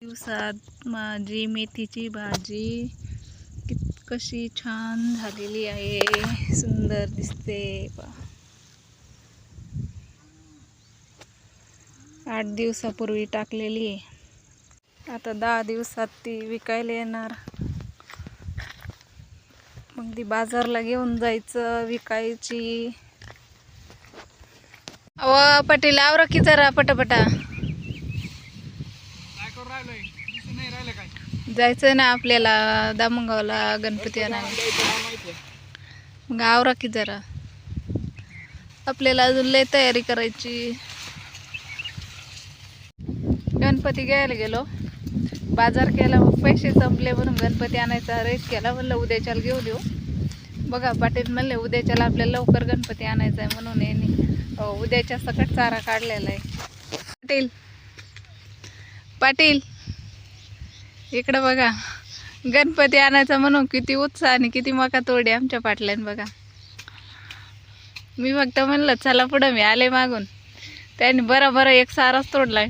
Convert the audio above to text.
दिवसात माझी मेथीची भाजी कशी छान झालेली आहे, सुंदर दिसते. 8 दिवसापूर्वी टाकलेली आहे. आता 10 दिवसात ती विकायला येणार. मग ती बाजारला घेऊन जायचं, विकायची. पाटील आवरा की जरा पटापटा. जायचं ना आपल्याला दामणगावला गणपती आणायला. मग आवरा की जरा, आपल्याला अजून लय तयारी करायची. गणपती घ्यायला गेलो, बाजार केला, पैसे संपले म्हणून गणपती आणायचा रेट केला. म्हणलं उद्याच्याला घेऊन येऊ. बघा पाटील म्हणले उद्याच्याला आपल्याला लवकर गणपती आणायचा आहे म्हणून यांनी उद्याच्या सकट चारा काढलेला आहे. पाटील इकडं बघा, गणपती आणायचा म्हणून किती उत्साह आणि किती मका तोडी आमच्या पाटल्याने. बघा, मी फक्त म्हणलं चला पुढं, मी आले मागून, त्यांनी बरा एक साराच तोडलाय.